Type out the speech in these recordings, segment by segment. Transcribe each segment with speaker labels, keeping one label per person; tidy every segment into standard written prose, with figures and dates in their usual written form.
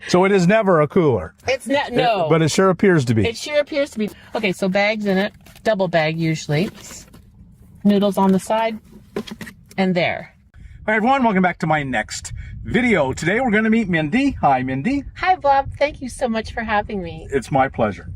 Speaker 1: So it is never a cooler.
Speaker 2: It's not, no.
Speaker 1: But it sure appears to be.
Speaker 2: It sure appears to be. Okay, so bags in it, double bag usually. Noodles on the side, and there.
Speaker 1: All right, everyone, welcome back to my next video. Today we're going to meet Mindy. Hi, Mindy.
Speaker 2: Hi, Bob. Thank you so much for having me.
Speaker 1: It's my pleasure.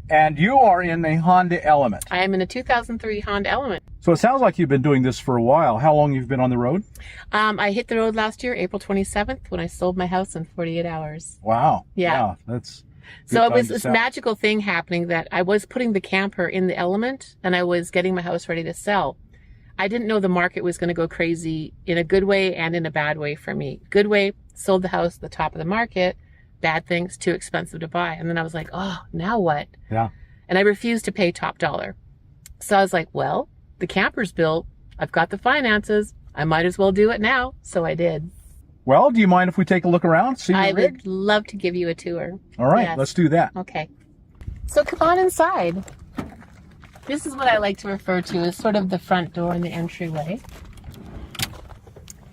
Speaker 1: And you are in a Honda Element.
Speaker 2: I am in a 2003 Honda Element.
Speaker 1: So it sounds like you've been doing this for a while. How long you've been on the road?
Speaker 2: I hit the road last year, April 27th, when I sold my house in 48 hours.
Speaker 1: Wow.
Speaker 2: Yeah.
Speaker 1: That's
Speaker 2: so it was this magical thing happening that I was putting the camper in the Element and I was getting my house ready to sell. I didn't know the market was going to go crazy in a good way and in a bad way for me. Good way, sold the house at the top of the market. Bad things, too expensive to buy. And then I was like, oh, now what?
Speaker 1: Yeah.
Speaker 2: And I refused to pay top dollar. So I was like, well, the camper's built. I've got the finances. I might as well do it now. So I did.
Speaker 1: Well, do you mind if we take a look around? See
Speaker 2: I
Speaker 1: your rig?
Speaker 2: would love to give you a tour.
Speaker 1: All right,
Speaker 2: Yes.
Speaker 1: Let's do that.
Speaker 2: Okay. So come on inside. This is what I like to refer to as sort of the front door and the entryway.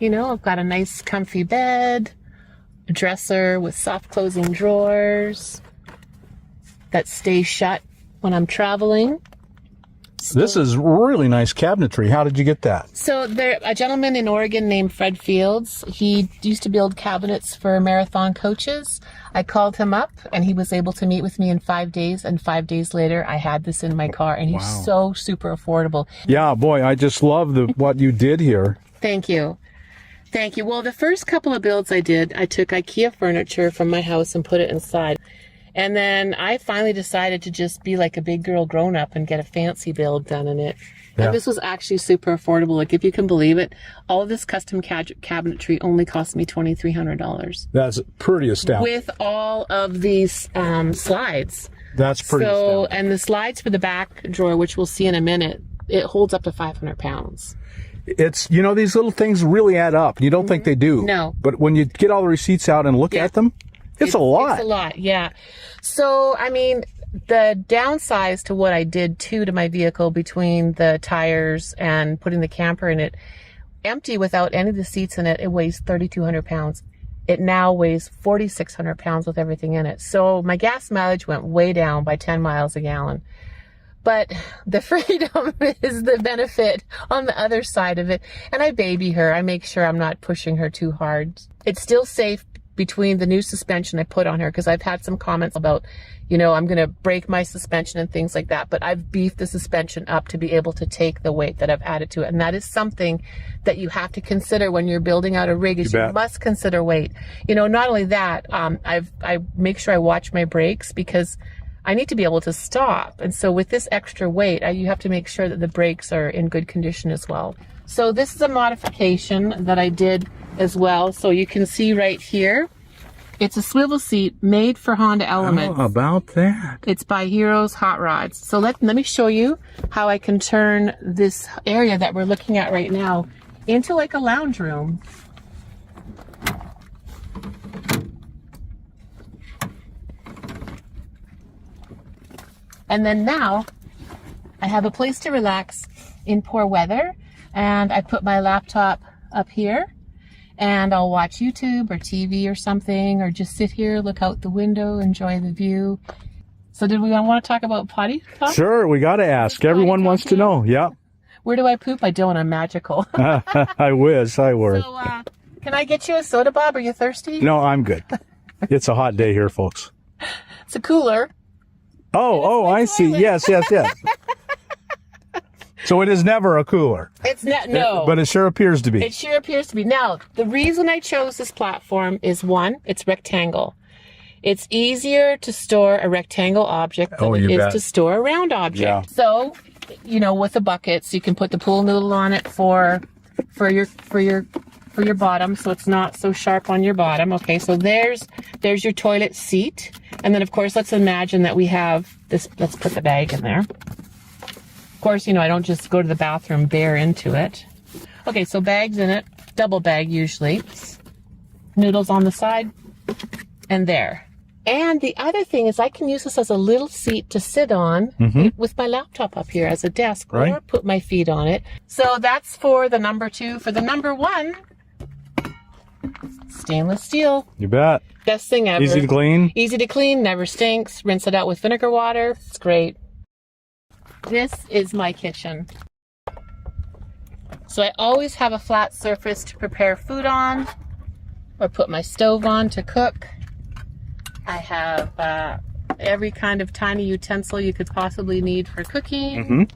Speaker 2: You know, I've got a nice comfy bed, a dresser with soft closing drawers that stay shut when I'm traveling.
Speaker 1: This is really nice cabinetry. How did you get that?
Speaker 2: So there, a gentleman in Oregon named Fred Fields, he used to build cabinets for marathon coaches. I called him up and he was able to meet with me in 5 days. And 5 days later, I had this in my car and he's so super affordable.
Speaker 1: Yeah, boy, I just love what you did here.
Speaker 2: Thank you. Thank you. Well, the first couple of builds I did, I took IKEA furniture from my house and put it inside. And then I finally decided to just be like a big girl grown up and get a fancy build done in it.
Speaker 1: Yeah.
Speaker 2: And this was actually super affordable. Like, if you can believe it, all of this custom cabinetry only cost me $2,300.
Speaker 1: That's pretty astounding.
Speaker 2: With all of these slides.
Speaker 1: That's pretty astounding.
Speaker 2: And the slides for the back drawer, which we'll see in a minute, it holds up to 500 pounds.
Speaker 1: It's, you know, these little things really add up. You don't think they do.
Speaker 2: No.
Speaker 1: But when you get all the receipts out and look at them, it's a lot.
Speaker 2: It's a lot, yeah. So, I mean, the downside to what I did to my vehicle between the tires and putting the camper in it, empty without any of the seats in it, it weighs 3,200 pounds. It now weighs 4,600 pounds with everything in it. So my gas mileage went way down by 10 miles a gallon. But the freedom is the benefit on the other side of it. And I baby her. I make sure I'm not pushing her too hard. It's still safe between the new suspension I put on her, because I've had some comments about, you know, I'm going to break my suspension and things like that, but I've beefed the suspension up to be able to take the weight that I've added to it. And that is something that you have to consider when you're building out a rig, is you must consider weight. You know, not only that, I make sure I watch my brakes, because I need to be able to stop. And so with this extra weight, you have to make sure that the brakes are in good condition as well. So this is a modification that I did as well. So you can see right here, it's a swivel seat made for Honda Element.
Speaker 1: How about that?
Speaker 2: It's by Heroes Hot Rods. So let me show you how I can turn this area that we're looking at right now into like a lounge room. And then now I have a place to relax in poor weather, and I put my laptop up here and I'll watch YouTube or TV or something, or just sit here, look out the window, enjoy the view. So did we want to talk about potty talk?
Speaker 1: Sure, we got to ask. Everyone wants to know. Yeah.
Speaker 2: Where do I poop? I don't. I'm magical.
Speaker 1: I wish I were.
Speaker 2: So can I get you a soda, Bob? Are you thirsty?
Speaker 1: No, I'm good. It's a hot day here, folks.
Speaker 2: It's a cooler.
Speaker 1: Oh, I see. Yes. So it is never a cooler.
Speaker 2: It's not, no.
Speaker 1: But it sure appears to be.
Speaker 2: It sure appears to be. Now, the reason I chose this platform is, one, it's rectangle. It's easier to store a rectangle object than it is to store a round object.
Speaker 1: Yeah.
Speaker 2: So, you know, with the buckets, you can put the pool noodle on it for your bottom, so it's not so sharp on your bottom. Okay, so there's your toilet seat. And then, of course, let's imagine that we have this. Let's put the bag in there. Of course, you know, I don't just go to the bathroom bare into it. Okay, so bags in it, double bag usually. Noodles on the side, and there. And the other thing is I can use this as a little seat to sit on with my laptop up here as a desk, or put my feet on it. So that's for the number 2. For the number 1, stainless steel.
Speaker 1: You bet.
Speaker 2: Best thing ever.
Speaker 1: Easy to clean.
Speaker 2: Easy to clean, never stinks. Rinse it out with vinegar water. It's great. This is my kitchen. So I always have a flat surface to prepare food on or put my stove on to cook. I have every kind of tiny utensil you could possibly need for cooking.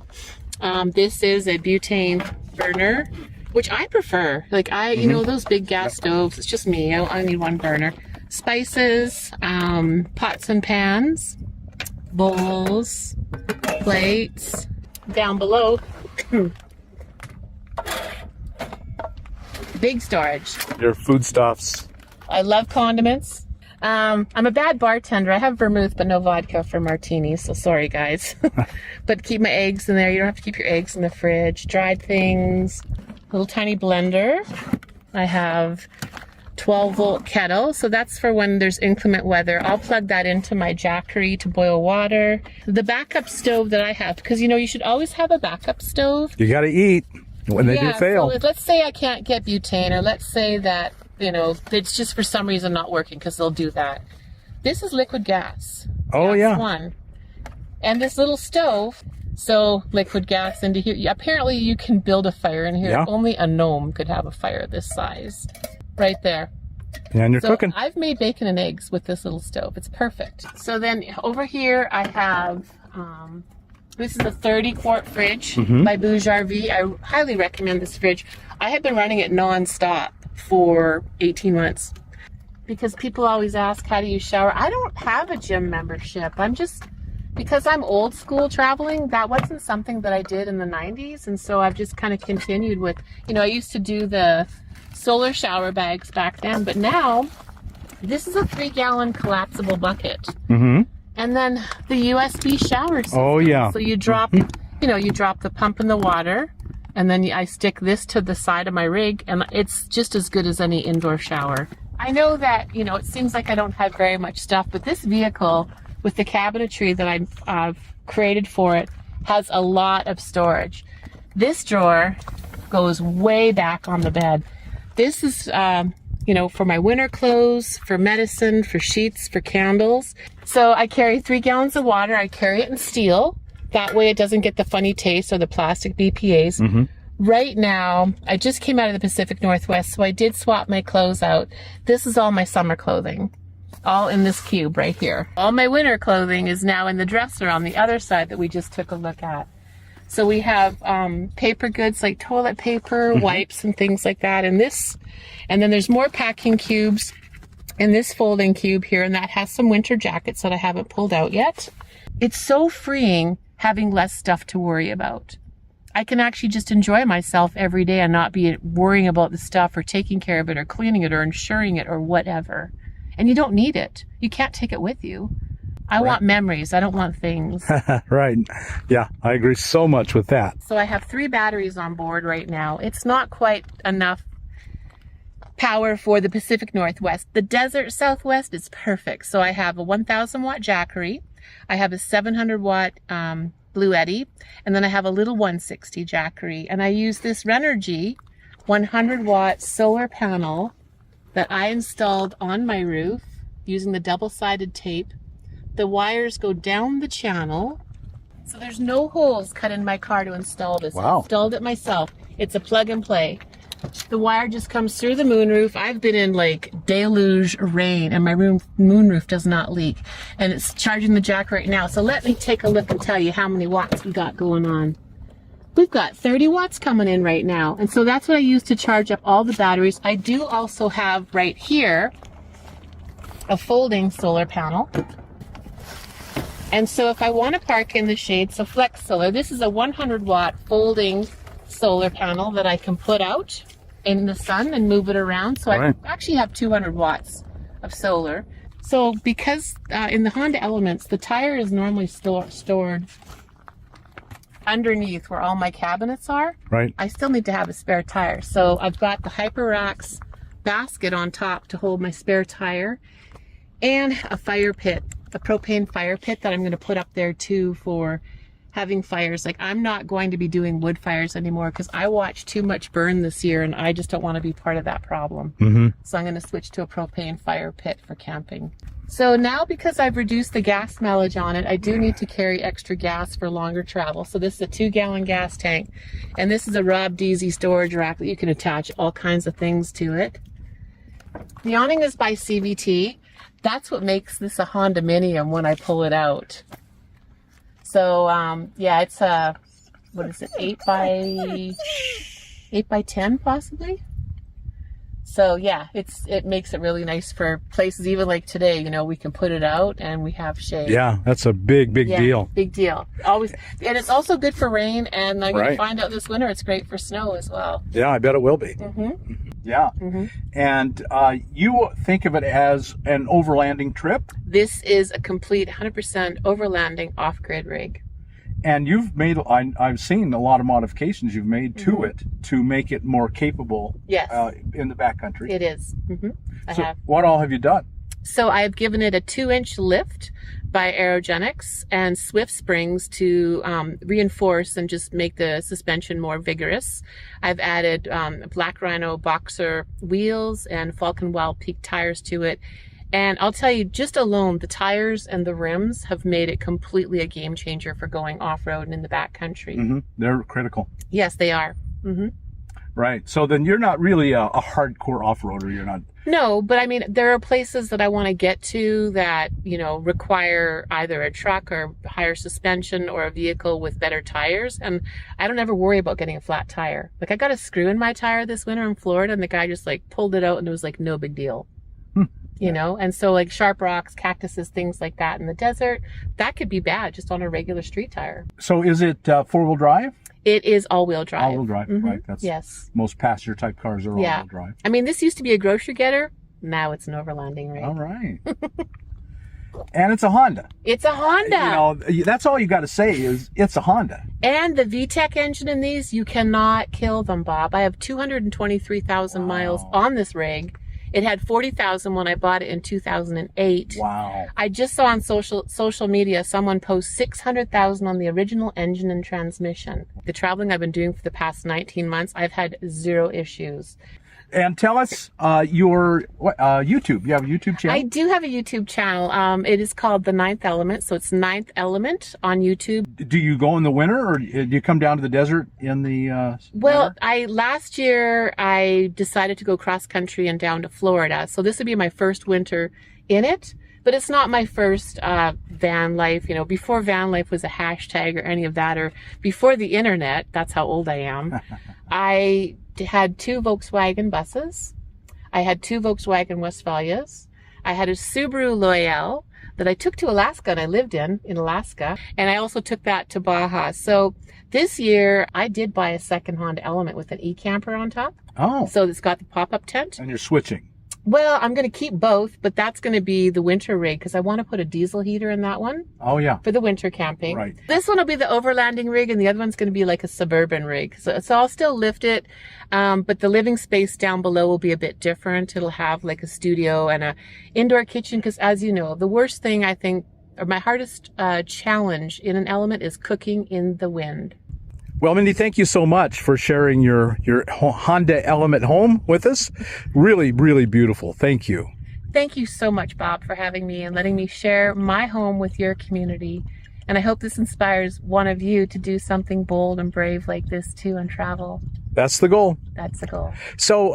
Speaker 2: This is a butane burner, which I prefer. Like you know, those big gas stoves, it's just me. I need one burner. Spices, pots and pans, bowls, plates. Down below, big storage.
Speaker 1: Your foodstuffs.
Speaker 2: I love condiments. I'm a bad bartender. I have vermouth, but no vodka for martinis, so sorry, guys. But keep my eggs in there. You don't have to keep your eggs in the fridge. Dried things. Little tiny blender. I have 12-volt kettle, so that's for when there's inclement weather. I'll plug that into my jackery to boil water. The backup stove that I have, because you know you should always have a backup stove.
Speaker 1: You got to eat when they do fail.
Speaker 2: So let's say I can't get butane, or let's say that, you know, it's just for some reason not working, because they'll do that. This is liquid gas.
Speaker 1: Oh,
Speaker 2: That's
Speaker 1: yeah.
Speaker 2: one. And this little stove, so liquid gas into here. Apparently you can build a fire in here.
Speaker 1: Yeah.
Speaker 2: Only a gnome could have a fire this size. Right there.
Speaker 1: Yeah, and you're
Speaker 2: So
Speaker 1: cooking.
Speaker 2: I've made bacon and eggs with this little stove. It's perfect. So then over here I have, this is a 30-quart fridge by BougeRV. I highly recommend this fridge. I have been running it non-stop for 18 months because people always ask, how do you shower? I don't have a gym membership. Because I'm old school traveling, that wasn't something that I did in the 90s. And so I've just kind of continued with, you know, I used to do the solar shower bags back then, but now this is a 3-gallon collapsible bucket. And then the USB shower system.
Speaker 1: Oh, yeah.
Speaker 2: So you drop, you know, you drop the pump in the water, and then I stick this to the side of my rig, and it's just as good as any indoor shower. I know that, you know, it seems like I don't have very much stuff, but this vehicle with the cabinetry that I've created for it has a lot of storage. This drawer goes way back on the bed. This is, you know, for my winter clothes, for medicine, for sheets, for candles. So I carry 3 gallons of water. I carry it in steel. That way it doesn't get the funny taste or the plastic BPAs. Right now, I just came out of the Pacific Northwest, so I did swap my clothes out. This is all my summer clothing, all in this cube right here. All my winter clothing is now in the dresser on the other side that we just took a look at. So we have paper goods like toilet paper, wipes, and things like that in this. And then there's more packing cubes in this folding cube here, and that has some winter jackets that I haven't pulled out yet. It's so freeing having less stuff to worry about. I can actually just enjoy myself every day and not be worrying about the stuff or taking care of it or cleaning it or insuring it or whatever. And you don't need it. You can't take it with you. I want memories. I don't want things.
Speaker 1: Right. Yeah, I agree so much with that.
Speaker 2: So I have 3 batteries on board right now. It's not quite enough power for the Pacific Northwest. The desert Southwest is perfect. So I have a 1,000 watt jackery. I have a 700 watt Bluetti. And then I have a little 160 jackery. And I use this Renogy 100 watt solar panel that I installed on my roof using the double-sided tape. The wires go down the channel, so there's no holes cut in my car to install this.
Speaker 1: Wow.
Speaker 2: I installed it myself. It's a plug and play. The wire just comes through the moonroof. I've been in like deluge rain and my moonroof does not leak. And it's charging the jack right now. So let me take a look and tell you how many watts we got going on. We've got 30 watts coming in right now. And so that's what I use to charge up all the batteries. I do also have right here a folding solar panel. And so if I want to park in the shade, so FlexSolar, this is a 100 watt folding solar panel that I can put out in the sun and move it around. So I actually have 200 watts of solar. So because in the Honda Elements, the tire is normally stored underneath where all my cabinets are.
Speaker 1: Right.
Speaker 2: I still need to have a spare tire. So I've got the Hyperrax basket on top to hold my spare tire and a fire pit, a propane fire pit that I'm going to put up there too for having fires. Like, I'm not going to be doing wood fires anymore because I watched too much burn this year and I just don't want to be part of that problem. So I'm going to switch to a propane fire pit for camping. So now, because I've reduced the gas mileage on it, I do need to carry extra gas for longer travel. So this is a 2-gallon gas tank, and this is a Rob Deasy storage rack that you can attach all kinds of things to it. The awning is by CVT. That's what makes this a Hondominium when I pull it out. So yeah, it's a, what is it, 8 by 10 possibly. So yeah, it makes it really nice for places even like today. You know, we can put it out and we have shade.
Speaker 1: Yeah, that's a big deal.
Speaker 2: Big deal. Always, and it's also good for rain. And I'm going to find out this winter it's great for snow as well.
Speaker 1: Yeah, I bet it will be. Yeah. And you think of it as an overlanding trip?
Speaker 2: This is a complete 100% overlanding off-grid rig.
Speaker 1: And you've made, I've seen a lot of modifications you've made to it to make it more capable in the backcountry.
Speaker 2: It is. I have.
Speaker 1: What all have you done?
Speaker 2: So I've given it a 2-inch lift by Aerogenics and Swift springs to reinforce and just make the suspension more vigorous. I've added Black Rhino Boxer wheels and Falcon Wild Peak tires to it. And I'll tell you, just alone, the tires and the rims have made it completely a game changer for going off-road and in the backcountry.
Speaker 1: They're critical.
Speaker 2: Yes, they are.
Speaker 1: Right. So then you're not really a hardcore off-roader. You're not.
Speaker 2: No, but I mean, there are places that I want to get to that, you know, require either a truck or higher suspension or a vehicle with better tires. And I don't ever worry about getting a flat tire. Like, I got a screw in my tire this winter in Florida and the guy just like pulled it out and it was like no big deal. You know, and so like sharp rocks, cactuses, things like that in the desert, that could be bad just on a regular street tire. So
Speaker 1: is it 4-wheel drive?
Speaker 2: It is all-wheel drive.
Speaker 1: All-wheel drive, right? That's most passenger type cars are all-wheel drive. I
Speaker 2: mean, this used to be a grocery getter. Now it's an overlanding rig.
Speaker 1: All right. And it's a Honda.
Speaker 2: It's a Honda.
Speaker 1: You know, that's all you got to say is it's a Honda.
Speaker 2: And the VTEC engine in these, you cannot kill them, Bob. I have 223,000 miles on this rig. It had 40,000 when I bought it in 2008.
Speaker 1: Wow.
Speaker 2: I just saw on social media someone post 600,000 on the original engine and transmission. The traveling I've been doing for the past 19 months, I've had 0 issues.
Speaker 1: And tell us your YouTube. You have a YouTube channel?
Speaker 2: I do have a YouTube channel. It is called The Ninth Element. So it's Ninth Element on YouTube.
Speaker 1: Do you go in the winter or do you come down to the desert in the
Speaker 2: Well, last year I decided to go cross country and down to Florida. So this would be my first winter in it. But it's not my first van life. You know, before van life was a hashtag or any of that, or before the internet, that's how old I am. I had 2 Volkswagen buses. I had 2 Volkswagen Westphalias. I had a Subaru Loyale that I took to Alaska and I lived in Alaska. And I also took that to Baja. So this year I did buy a second Honda Element with an e-camper on top.
Speaker 1: Oh.
Speaker 2: So it's got the pop-up tent.
Speaker 1: And you're switching.
Speaker 2: Well, I'm going to keep both, but that's going to be the winter rig because I want to put a diesel heater in that one.
Speaker 1: Oh, yeah.
Speaker 2: For the winter camping.
Speaker 1: Right.
Speaker 2: This one will be the overlanding rig and the other one's going to be like a suburban rig. So I'll still lift it, but the living space down below will be a bit different. It'll have like a studio and a indoor kitchen because, as you know, the worst thing I think, or my hardest challenge in an Element is cooking in the wind.
Speaker 1: Well, Mindy, thank you so much for sharing your Honda Element home with us. Really, really beautiful. Thank you.
Speaker 2: Thank you so much, Bob, for having me and letting me share my home with your community. And I hope this inspires one of you to do something bold and brave like this too and travel.
Speaker 1: That's the goal.
Speaker 2: That's the goal.
Speaker 1: So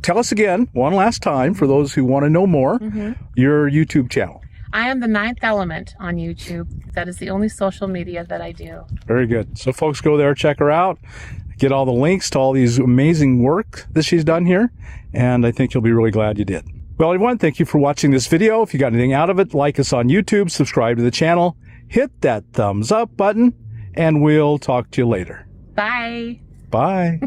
Speaker 1: tell us again, one last time, for those who want to know more, your YouTube channel.
Speaker 2: I am The Ninth Element on YouTube. That is the only social media that I do.
Speaker 1: Very good. So folks, go there, check her out, get all the links to all these amazing work that she's done here, and I think you'll be really glad you did. Well, everyone, thank you for watching this video. If you got anything out of it, like us on YouTube, subscribe to the channel, hit that thumbs up button, and we'll talk to you later.
Speaker 2: Bye.
Speaker 1: Bye.